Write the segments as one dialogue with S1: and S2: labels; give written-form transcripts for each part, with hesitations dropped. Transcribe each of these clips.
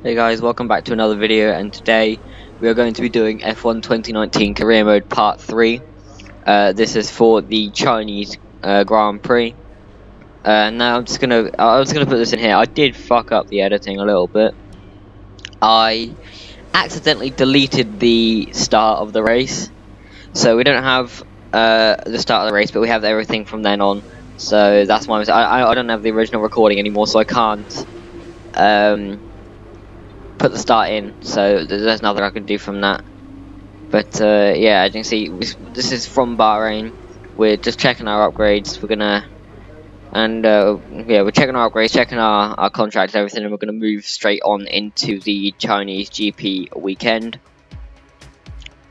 S1: Hey guys, welcome back to another video, and today we are going to be doing F1 2019 Career Mode Part 3. This is for the Chinese Grand Prix. Now I was gonna put this in here. I did fuck up the editing a little bit. I accidentally deleted the start of the race, so we don't have the start of the race, but we have everything from then on. So that's my mistake. I don't have the original recording anymore, so I can't put the start in, so there's nothing I can do from that. But yeah, as you can see, this is from Bahrain. We're just checking our upgrades. We're gonna, and yeah, we're checking our upgrades, checking our contracts, everything, and we're gonna move straight on into the Chinese GP weekend.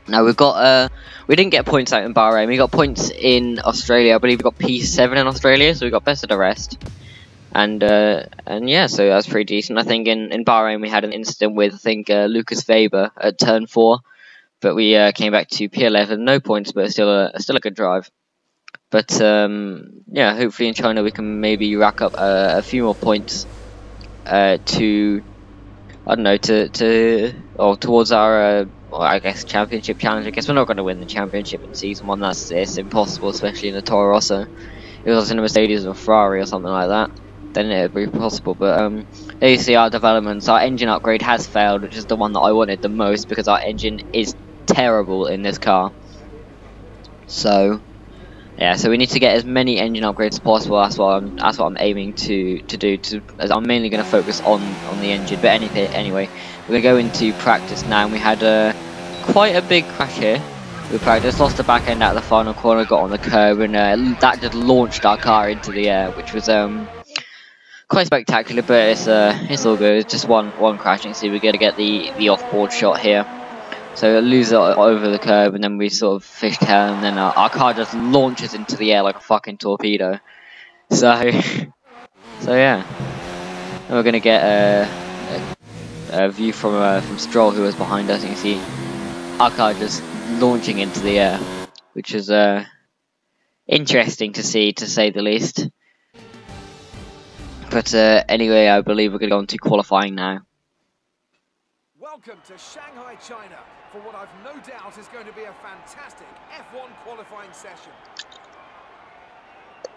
S1: Now we've got we didn't get points out in Bahrain. We got points in Australia. I believe we got P7 in Australia, so we got best of the rest. And yeah, so that was pretty decent. I think in Bahrain we had an incident with, I think, Lucas Weber at turn 4, but we came back to P11, no points, but still a good drive. But yeah, hopefully in China we can maybe rack up a few more points to, I don't know, towards our well, I guess championship challenge. I guess we're not going to win the championship in season 1. It's impossible, especially in the Toro Rosso. If it was in a Mercedes or Ferrari or something like that, then it would be possible. But there you see our developments. Our engine upgrade has failed, which is the one that I wanted the most, because our engine is terrible in this car. So yeah, so we need to get as many engine upgrades as possible. That's what I'm aiming to do. As I'm mainly going to focus on the engine. But anyway, we're going to go into practice now. And we had quite a big crash here. We practiced, lost the back end out of the final corner, got on the curb, and that just launched our car into the air, which was quite spectacular. But it's all good. It's just one crash. You can see we're going to get the off-board shot here. So lose it over the curb, and then we sort of fishtail, and then our car just launches into the air like a fucking torpedo. So yeah, and we're gonna get a view from Stroll, who was behind us. You can see our car just launching into the air, which is interesting to see, to say the least. But anyway, I believe we're gonna go on to qualifying now.
S2: Welcome to Shanghai, China, for what I've no doubt is going to be a fantastic F1 qualifying session.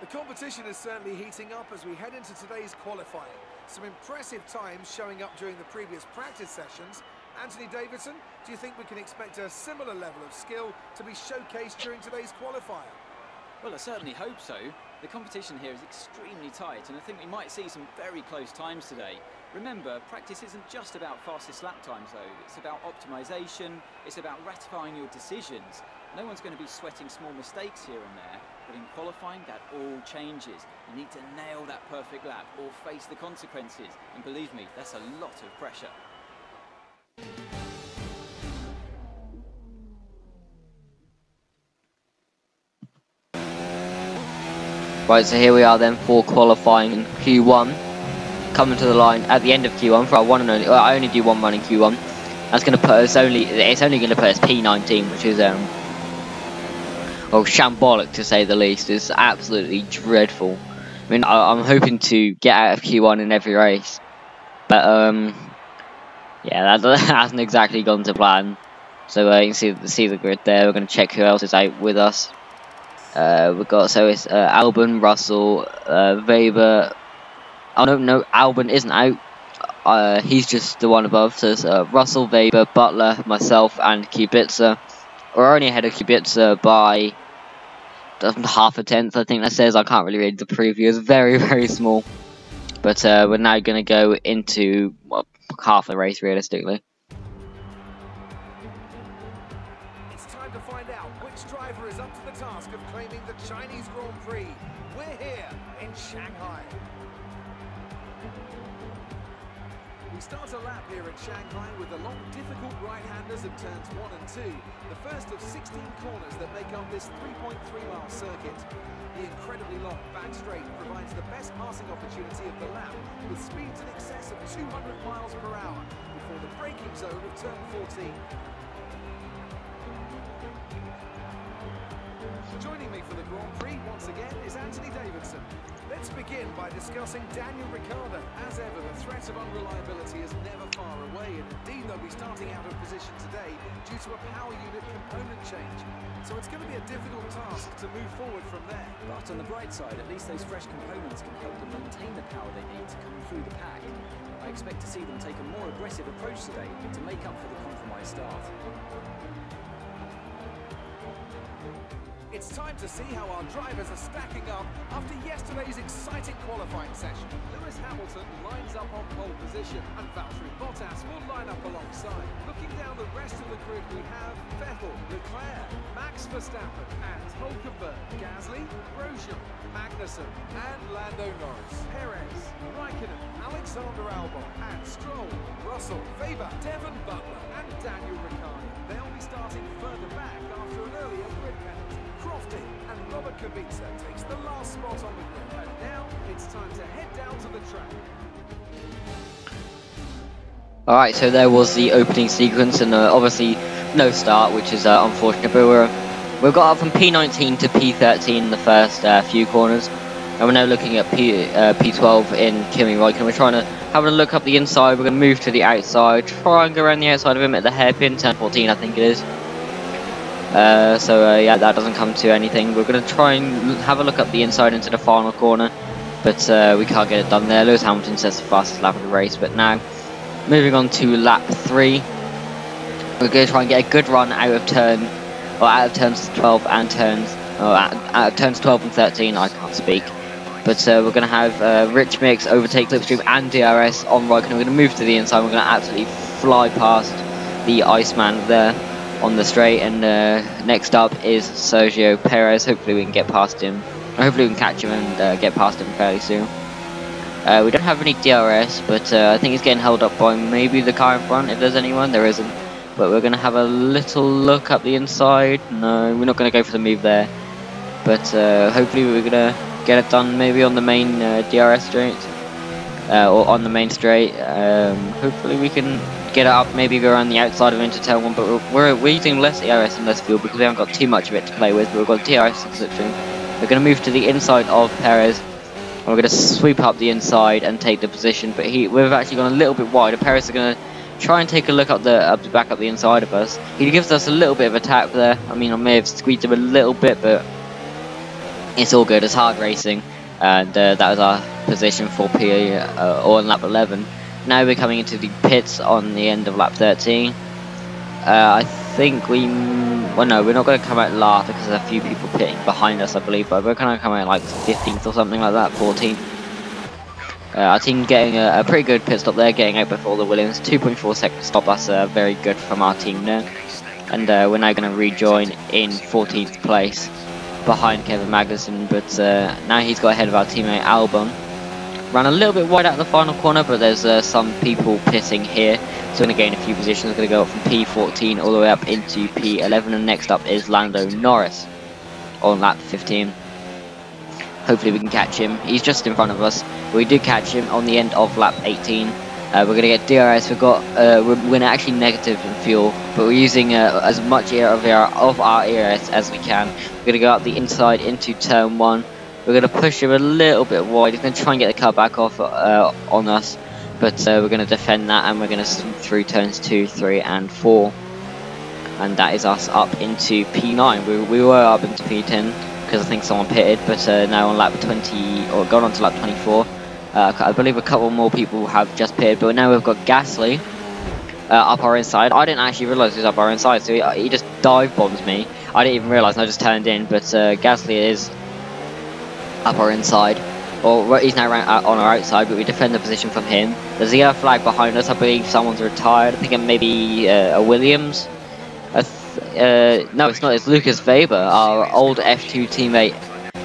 S2: The competition is certainly heating up as we head into today's qualifying. Some impressive times showing up during the previous practice sessions. Anthony Davidson, do you think we can expect a similar level of skill to be showcased during today's qualifier?
S3: Well, I certainly hope so. The competition here is extremely tight, and I think we might see some very close times today. Remember, practice isn't just about fastest lap times though, it's about optimization, it's about ratifying your decisions. No one's going to be sweating small mistakes here and there, but in qualifying that all changes. You need to nail that perfect lap or face the consequences, and believe me, that's a lot of pressure.
S1: Right, so here we are then for qualifying in Q1. Coming to the line at the end of Q1 for our one and only. Well, I only do one run in Q1. That's going to put us it's only going to put us P19, which is well, shambolic to say the least. It's absolutely dreadful. I mean, I'm hoping to get out of Q1 in every race, but yeah, that hasn't exactly gone to plan. So you can see the grid there. We're going to check who else is out with us. We've got, so it's Albon, Russell, Weber. Oh no, Albon isn't out. He's just the one above. So it's Russell, Weber, Butler, myself, and Kubica. We're only ahead of Kubica by half a tenth, I think that says. I can't really read the preview. It's very, very small. But we're now going to go into, well, half the race realistically.
S2: It's time to find out which driver is up to the task of claiming the Chinese Grand Prix. We're here in Shanghai. We start a lap here at Shanghai with the long, difficult right-handers of turns 1 and 2, the first of 16 corners that make up this 3.3-mile circuit. The incredibly long back straight provides the best passing opportunity of the lap, with speeds in excess of 200 miles per hour before the braking zone of turn 14. Joining me for the Grand Prix once again is Anthony Davidson. Let's begin by discussing Daniel Ricciardo. As ever, the threat of unreliability is never far away. they'll be starting out of position today due to a power unit component change. So it's going to be a difficult task to move forward from there.
S3: But on the bright side, at least those fresh components can help them maintain the power they need to come through the pack. I expect to see them take a more aggressive approach today to make up for the compromised start.
S2: It's time to see how our drivers are stacking up after yesterday's exciting qualifying session. Lewis Hamilton lines up on pole position and Valtteri Bottas will line up alongside. Looking down the rest of the grid, we have Vettel, Leclerc, Max Verstappen and Hulkenberg, Gasly, Grosjean, Magnussen and Lando Norris, Perez, Raikkonen, Alexander Albon and Stroll, Russell, Weber, Devon Butler and Daniel Ricciardo. They'll be starting further back after an earlier grid penalty. Crofty and Robert Kubica takes the last spot on the grid. And now it's time to head down to the track.
S1: Alright, so there was the opening sequence, and obviously no start, which is unfortunate, but we've got up from P19 to P13 in the first few corners, and we're now looking at P12 in Kimi Räikkönen. We're trying to have a look up the inside. We're going to move to the outside, try and go around the outside of him at the hairpin, turn 14 I think it is. Yeah, that doesn't come to anything. We're going to try and have a look up the inside into the final corner, but we can't get it done there. Lewis Hamilton says the fastest lap of the race, but now moving on to lap 3, we're going to try and get a good run out of turns 12 and out of turns 12 and 13. I can't speak, but we're going to have Rich Mix overtake Slipstream and DRS on Räikkönen. We're going to move to the inside. We're going to absolutely fly past the Iceman there on the straight, and next up is Sergio Perez. Hopefully we can get past him. Hopefully we can catch him and get past him fairly soon. We don't have any DRS, but I think he's getting held up by maybe the car in front, if there's anyone. There isn't. But we're going to have a little look up the inside. No, we're not going to go for the move there. But hopefully we're going to get it done maybe on the main DRS straight. Or on the main straight. Hopefully we can get it up, maybe go around the outside of into turn 1, but we're using less ERS and less fuel because we haven't got too much of it to play with, but we've got DRS and Slipstream. We're going to move to the inside of Perez, and we're going to sweep up the inside and take the position, but we've actually gone a little bit wider. Perez is going to try and take a look back up the inside of us. He gives us a little bit of a tap there. I mean, I may have squeezed him a little bit, but it's all good. It's hard racing, and that was our position for on lap 11. Now we're coming into the pits on the end of lap 13. I think well no, we're not going to come out last because there's a few people pitting behind us I believe, but we're going to come out like 15th or something like that, 14th. Our team getting a pretty good pit stop there, getting out before the Williams, 2.4 second stop, that's very good from our team there. And we're now going to rejoin in 14th place behind Kevin Magnussen, but now he's got ahead of our teammate Albon. Ran a little bit wide out of the final corner, but there's some people pitting here, so we're going to gain a few positions. We're going to go up from P14 all the way up into P11, and next up is Lando Norris on lap 15. Hopefully we can catch him. He's just in front of us. We did catch him on the end of lap 18. We're going to get DRS. We're actually negative in fuel, but we're using as much of our ERS as we can. We're going to go up the inside into turn 1. We're going to push him a little bit wide. He's going to try and get the car back off on us, but we're going to defend that, and we're going to sweep through turns 2, 3 and 4. And that is us up into P9. We were up into P10 because I think someone pitted, but now on lap 20, or gone on to lap 24. I believe a couple more people have just pitted, but now we've got Gasly up our inside. I didn't actually realise he was up our inside, so he just dive bombs me. I didn't even realise, and I just turned in, but Gasly is up our inside, or he's now on our outside, but we defend the position from him. There's a yellow flag behind us. I believe someone's retired. I think it may be a Williams. No, it's not. It's Lucas Weber, our old F2 teammate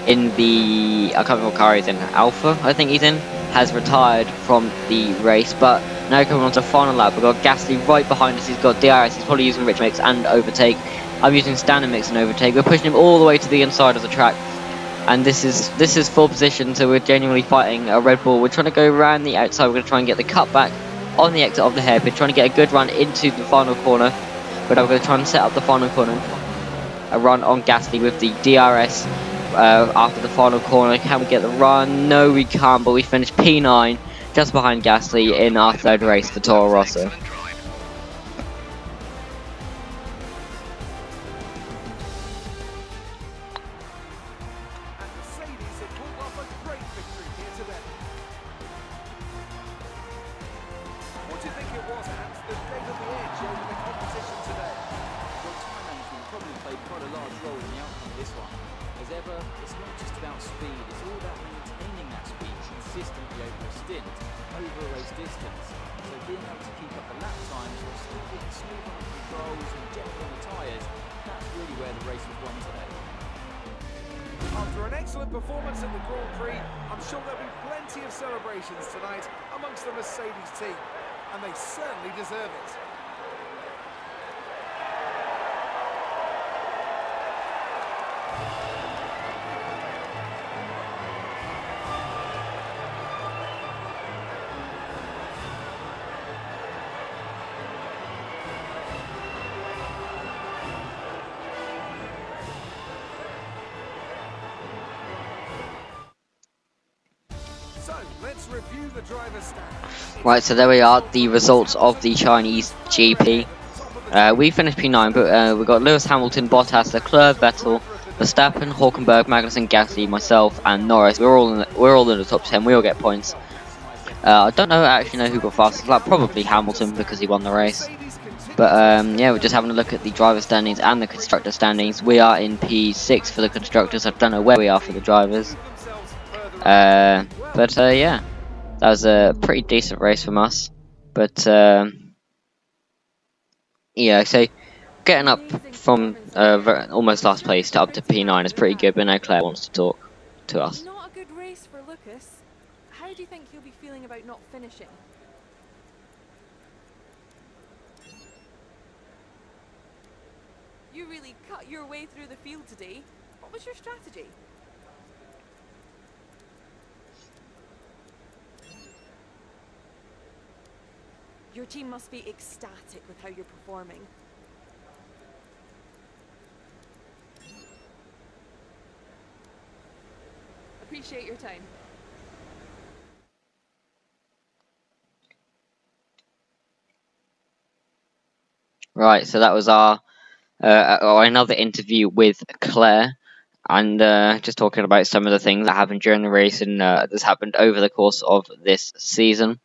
S1: in the, I can't remember what car he's in, Alpha I think he's in, has retired from the race. But now coming on to the final lap, we've got Gasly right behind us. He's got DRS. He's probably using Rich Mix and overtake. I'm using standard mix and overtake. We're pushing him all the way to the inside of the track. And this is full position, so we're genuinely fighting a Red Bull. We're trying to go around the outside. We're going to try and get the cut back on the exit of the hairpin, trying to get a good run into the final corner. But I'm going to try and set up the final corner, a run on Gasly with the DRS after the final corner. Can we get the run? No, we can't, but we finished P9, just behind Gasly in our third race for Toro Rosso.
S3: large role in the outcome of this one. As ever, it's not just about speed, it's all about maintaining that speed consistently over a stint, over a race distance. So being able to keep up the lap times while still being smooth on the controls and gentle on the tyres, that's really where the race was won today.
S2: After an excellent performance at the Grand Prix, I'm sure there'll be plenty of celebrations tonight amongst the Mercedes team, and they certainly deserve it. So, let's review the driver's standings.
S1: Right, so there we are, the results of the Chinese GP. We finished P9, but we got Lewis Hamilton, Bottas, Leclerc, Vettel, Verstappen, Hülkenberg, Magnussen, Gasly, myself, and Norris. We're all in the top 10. We all get points. I don't actually know who got fastest lap. Probably Hamilton because he won the race. But yeah, we're just having a look at the driver standings and the constructor standings. We are in P6 for the constructors. I don't know where we are for the drivers. But yeah, that was a pretty decent race from us. But yeah, so getting up from almost last place to up to P9 is pretty good. But now Claire wants to talk to us.
S4: Not a good race for Lucas. How do you think he'll be feeling about not finishing? You really cut your way through the field today. What was your strategy? Your team must be ecstatic with how you're performing. Appreciate your time.
S1: Right, so that was our another interview with Claire, and just talking about some of the things that happened during the race and that's happened over the course of this season.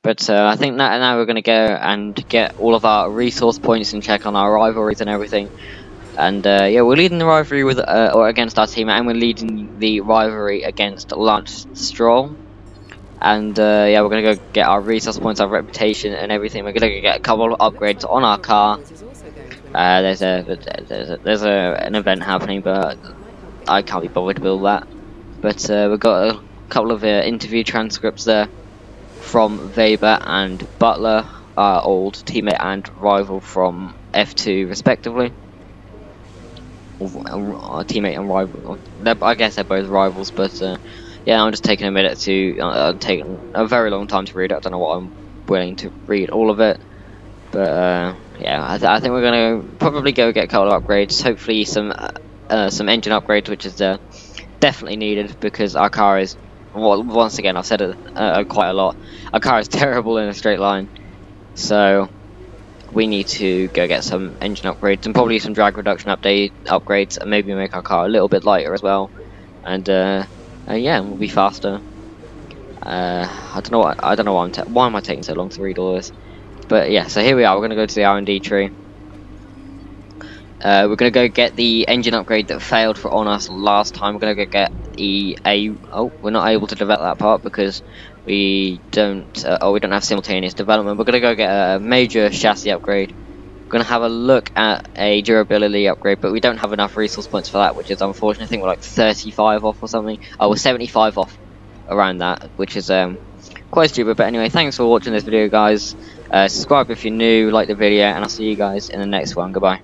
S1: But I think that now we're going to go and get all of our resource points and check on our rivalries and everything. And yeah, we're leading the rivalry with or against our team, and we're leading the rivalry against Lance Stroll. And yeah, we're going to go get our resource points, our reputation, and everything. We're going to get a couple of upgrades on our car. There's an event happening, but I can't be bothered to build that. But we've got a couple of interview transcripts there from Weber and Butler, our old teammate and rival from F2 respectively. Our teammate and rival, I guess they're both rivals, but yeah, I'm just taking a minute to taking a very long time to read it. I don't know what I'm willing to read all of it, but yeah, I think we're gonna probably go get a couple of upgrades. Hopefully some engine upgrades, which is definitely needed because our car is, well, once again I've said it quite a lot, our car is terrible in a straight line, so we need to go get some engine upgrades and probably some drag reduction upgrades, and maybe make our car a little bit lighter as well, and yeah, we'll be faster. I don't know why am I taking so long to read all this, but yeah. So here we are. We're gonna go to the R&D tree. We're gonna go get the engine upgrade that failed on us last time. We're gonna go get the we're not able to develop that part because we don't have simultaneous development. We're gonna go get a major chassis upgrade. We're gonna have a look at a durability upgrade, but we don't have enough resource points for that, which is unfortunate. I think we're like 35 off or something. Oh, we're 75 off around that, which is quite stupid. But anyway, thanks for watching this video, guys. Subscribe if you're new, like the video, and I'll see you guys in the next one. Goodbye.